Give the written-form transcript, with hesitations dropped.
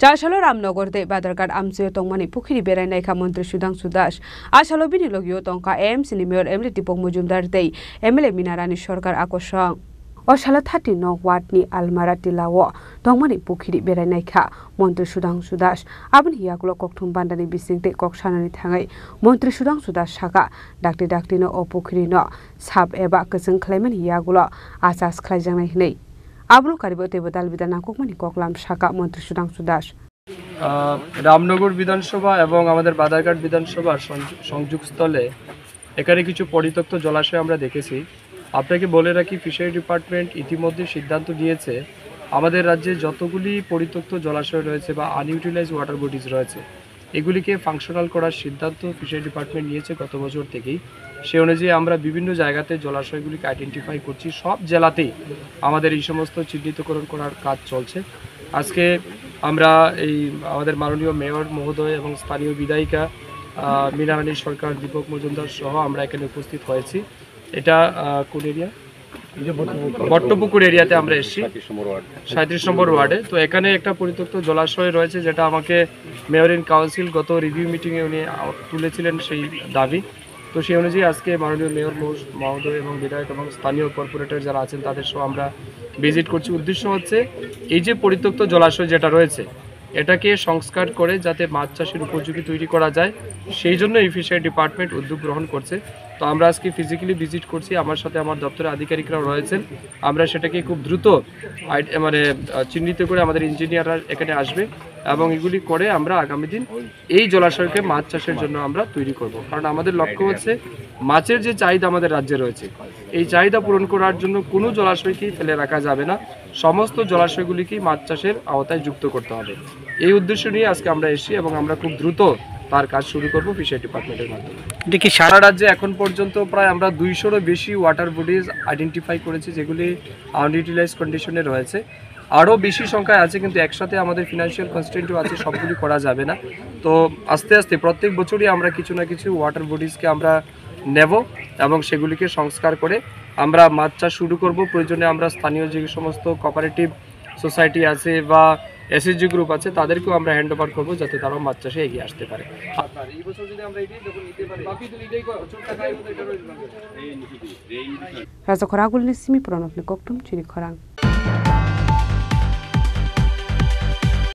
Chashalo Ramnogor de Badargat Amsio Tongmani Pukiri Berenaika Montri Sudangsu Das Ashalo Bini Logio Tonka MC Nimer Emily Tipok Mujumdar Day Emily Minarani Shorkar Akosang Oshala 30 no Watni Almarati Lawo Tongmani Pukiri Berenaika Montri Sudangsu Das Abin Hiakulo Koktum Bandani Bising de Kokshanani Tangai Montri Sudangsu Das Shaka Dakti no Opukiri no Sab Eba Kasang Clement Hiagulo Asas Klajang Nei Ablu Karibote Badal Vidana Kokmani Koklam Shaka Montri Sudangsu Das Ramnagar বিধানসভা এবং আমাদের বাদারঘাট বিধানসভার সংযোগস্থলে এখানে কিছু পরিত্যক্ত জলাশয় আমরা দেখেছি। আপনাকে বলে রাখি, ফিশারি ডিপার্টমেন্ট ইতিমধ্যে সিদ্ধান্ত নিয়েছে আমাদের রাজ্যে যতগুলি পরিত্যক্ত জলাশয় রয়েছে বা আনইউটিলাইজড ওয়াটার বডিজ রয়েছে এগুলিকে ফাংশনাল করার সিদ্ধান্ত ফিশারি ডিপার্টমেন্ট নিয়েছে গত বছর থেকেই। সেই অনুযায়ী আমরা বিভিন্ন জায়গাতে জলাশয়গুলিকে আইডেন্টিফাই করছি। সব জেলাতেই আমাদের এই সমস্ত চিহ্নিতকরণ করার কাজ চলছে। আজকে আমরা এই আমাদের মাননীয় মেয়র মহোদয় এবং স্থানীয় বিধায়িকা মীনারানী সরকার, দীপক মজুমদার সহ আমরা এখানে উপস্থিত হয়েছি। এটা কোন এরিয়া? বট্টপুকুর এরিয়াতে আমরা এসেছি, 37 নম্বর ওয়ার্ডে। তো এখানে একটা পরিত্যক্ত জলাশয় রয়েছে যেটা আমাকে মেয়র ইন কাউন্সিল গত রিভিউ মিটিংয়ে উনি তুলেছিলেন সেই দাবি। তো সেই অনুযায়ী আজকে মাননীয় মেয়র মহোদয় এবং বিধায়ক এবং স্থানীয় কর্পোরেটর যারা আছেন তাদের সহ আমরা ভিজিট করছি। উদ্দেশ্য হচ্ছে এই যে পরিত্যক্ত জলাশয় যেটা রয়েছে এটাকে সংস্কার করে যাতে মাছ চাষের উপযোগী তৈরি করা যায়, সেই জন্য এই ফিশারি ডিপার্টমেন্ট উদ্যোগ গ্রহণ করছে। তো আমরা আজকে ফিজিক্যালি ভিজিট করছি, আমার সাথে আমার দপ্তরের আধিকারিকরাও রয়েছেন। আমরা সেটাকে খুব দ্রুত চিহ্নিত করে আমাদের ইঞ্জিনিয়াররা এখানে আসবে এবং এগুলি করে আমরা আগামী দিন এই জলাশয়কে মাছ চাষের জন্য আমরা তৈরি করব। কারণ আমাদের লক্ষ্য হচ্ছে মাছের যে চাহিদা আমাদের রাজ্যে রয়েছে এই চাহিদা পূরণ করার জন্য কোনো জলাশয়কেই ফেলে রাখা যাবে না, সমস্ত জলাশয়গুলিকেই মাছ চাষের আওতায় যুক্ত করতে হবে। এই উদ্দেশ্য নিয়ে আজকে আমরা এসেছি এবং আমরা খুব দ্রুত তার কাজ শুরু করব ফিশারি ডিপার্টমেন্টের মাধ্যমে। দেখি সারা রাজ্যে এখন পর্যন্ত প্রায় আমরা 200-রও বেশি ওয়াটার বডিজ আইডেন্টিফাই করেছি যেগুলি আনইউটিলাইজ কন্ডিশনে রয়েছে। আরও বেশি সংখ্যায় আছে, কিন্তু একসাথে আমাদের ফিনান্সিয়াল কনস্ট্রেন্টও আছে, সবগুলি করা যাবে না। তো আস্তে আস্তে প্রত্যেক বছরই আমরা কিছু না কিছু ওয়াটার বডিজকে আমরা নেব এবং সেগুলিকে সংস্কার করে আমরা মাছ চাষ শুরু করব। প্রয়োজনে আমরা স্থানীয় যে সমস্ত কোঅপারেটিভ সোসাইটি আছে বা এসএসজি গ্রুপ আছে তাদেরকেও আমরা হ্যান্ড ওভার করবো যাতে তারাও মাছ চাষে এগিয়ে আসতে পারে। এই বছর যদি আমরা Raza Koragul Nisimi Pronov Nikoktum Chini Korang